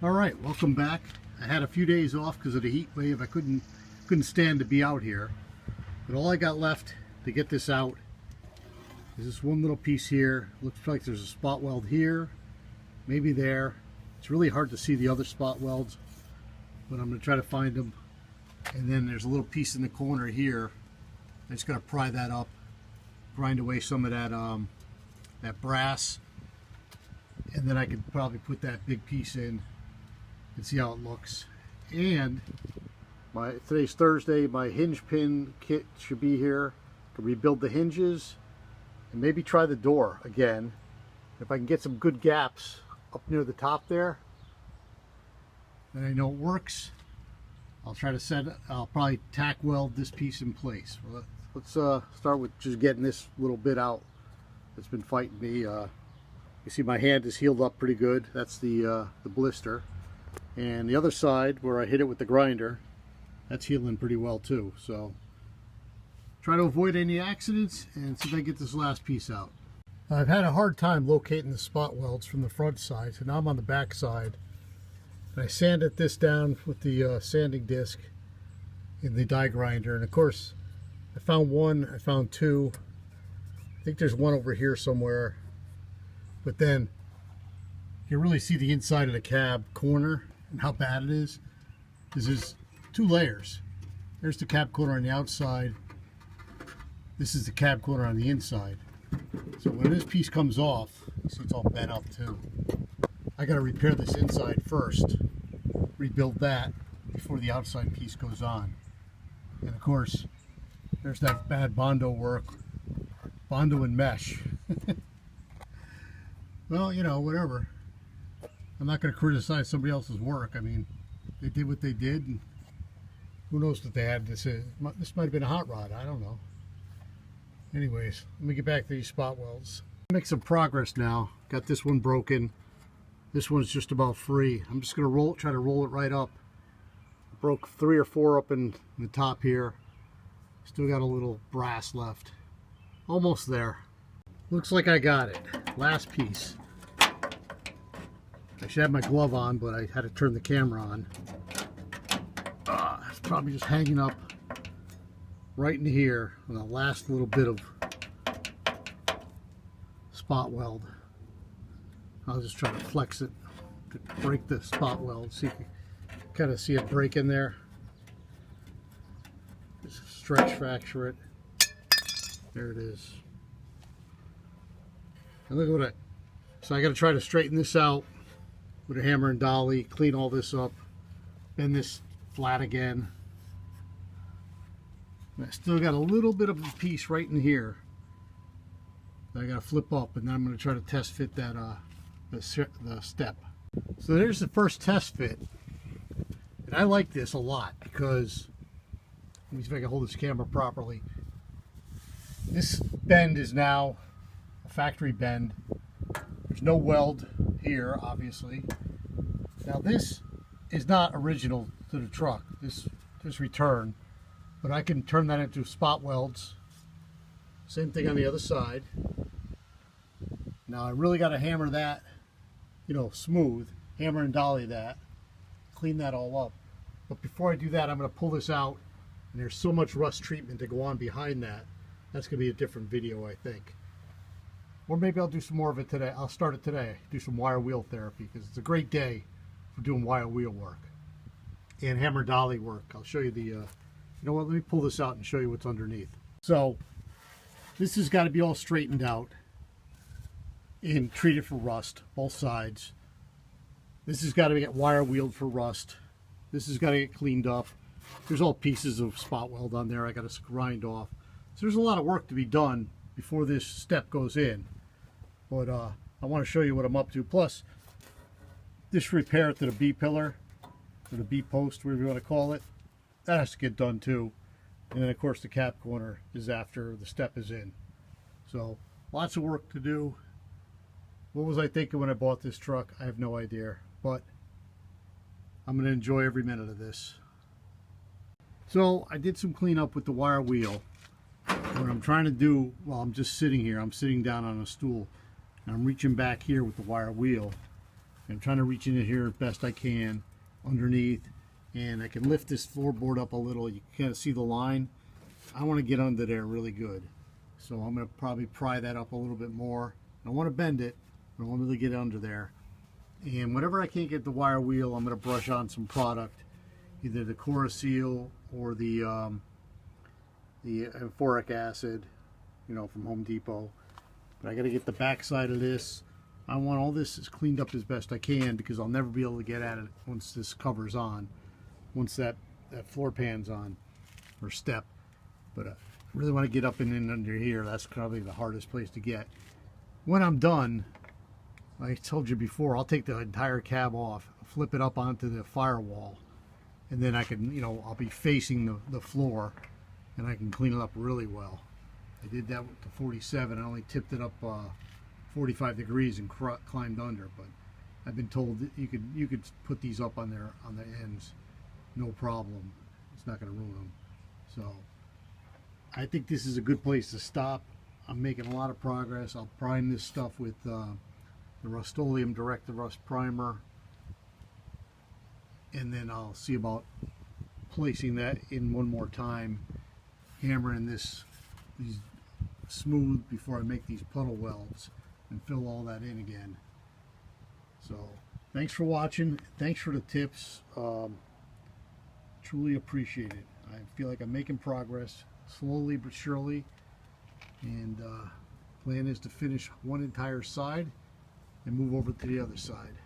All right, welcome back. I had a few days off because of the heat wave. I couldn't stand to be out here. But all I got left to get this out is this one little piece here. Looks like there's a spot weld here, maybe there. It's really hard to see the other spot welds, but I'm going to try to find them. And then there's a little piece in the corner here. I just got to pry that up, grind away some of that brass, and then I could probably put that big piece in and see how it looks. And today's Thursday, my hinge pin kit should be here to rebuild the hinges and maybe try the door again. If I can get some good gaps up near the top there, then I know it works. I'll probably tack weld this piece in place. Well, let's start with just getting this little bit out that's been fighting me. You see my hand is healed up pretty good. That's the blister. And the other side where I hit it with the grinder, that's healing pretty well too. So try to avoid any accidents and see if I can get this last piece out. I've had a hard time locating the spot welds from the front side, so now I'm on the back side. And I sanded this down with the sanding disc in the die grinder, and of course I found one, I found two. I think there's one over here somewhere, but then you really see the inside of the cab corner and how bad it is. Because there's two layers. There's the cab corner on the outside. This is the cab corner on the inside. So when this piece comes off, so it's all bent up too, I got to repair this inside first, rebuild that before the outside piece goes on. And of course, there's that bad Bondo work, Bondo and mesh. Well, you know, whatever. I'm not going to criticize somebody else's work. I mean, they did what they did, and who knows what they had. This might have been a hot rod. I don't know. Anyways, let me get back to these spot welds. Make some progress now. Got this one broken. This one's just about free. I'm just going to try to roll it right up. Broke 3 or 4 up in the top here. Still got a little brass left. Almost there. Looks like I got it. Last piece. I should have my glove on, but I had to turn the camera on. It's probably just hanging up right in here on the last little bit of spot weld. I'll just try to flex it to break the spot weld. See if you can kind of see it break in there. Just stretch fracture it. There it is. And look at what so I got to try to straighten this out with a hammer and dolly, clean all this up, bend this flat again. And I still got a little bit of a piece right in here that I got to flip up, and then I'm going to try to test fit that the step. So there's the first test fit, and I like this a lot because, let me see if I can hold this camera properly. This bend is now a factory bend. There's no weld here, obviously. Now this is not original to the truck, this return, but I can turn that into spot welds. Same thing on the other side. Now I really got to hammer that, you know, smooth, hammer and dolly that, clean that all up. But before I do that, I'm going to pull this out, and there's so much rust treatment to go on behind that. That's going to be a different video, I think. Or maybe I'll do some more of it today. I'll start it today, do some wire wheel therapy, because it's a great day for doing wire wheel work and hammer dolly work. I'll show you the, you know what, let me pull this out and show you what's underneath. So this has got to be all straightened out and treated for rust, both sides. This has got to get wire wheeled for rust. This has got to get cleaned up. There's all pieces of spot weld on there I got to grind off. So there's a lot of work to be done before this step goes in. But I want to show you what I'm up to. Plus, this repair to the B-pillar, or the B-post, whatever you want to call it, that has to get done too. And then of course the cap corner is after the step is in. So lots of work to do. What was I thinking when I bought this truck? I have no idea. But I'm going to enjoy every minute of this. So I did some cleanup with the wire wheel. What I'm trying to do while I'm just sitting here, I'm sitting down on a stool, and I'm reaching back here with the wire wheel, I'm trying to reach in here as best I can underneath, and I can lift this floorboard up a little. You can kind of see the line. I want to get under there really good, so I'm going to probably pry that up a little bit more. I don't want to bend it, but I want to really get under there. And whenever I can't get the wire wheel, I'm going to brush on some product, either the Seal or the phoric acid, you know, from Home Depot. But I got to get the back side of this. I want all this as cleaned up as best I can, because I'll never be able to get at it once this cover's on, once that floor pan's on, or step. But I really want to get up and in under here. That's probably the hardest place to get. When I'm done, like I told you before, I'll take the entire cab off, flip it up onto the firewall, and then I can, you know, I'll be facing the floor, and I can clean it up really well. I did that with the 47. I only tipped it up 45 degrees and climbed under, but I've been told that you could put these up on the ends, no problem. It's not going to ruin them. So I think this is a good place to stop. I'm making a lot of progress. I'll prime this stuff with the Rust-Oleum Direct to Rust primer, and then I'll see about placing that in one more time, hammering these smooth before I make these puddle welds and fill all that in again. So thanks for watching. Thanks for the tips. Truly appreciate it. I feel like I'm making progress slowly but surely, and plan is to finish one entire side and move over to the other side.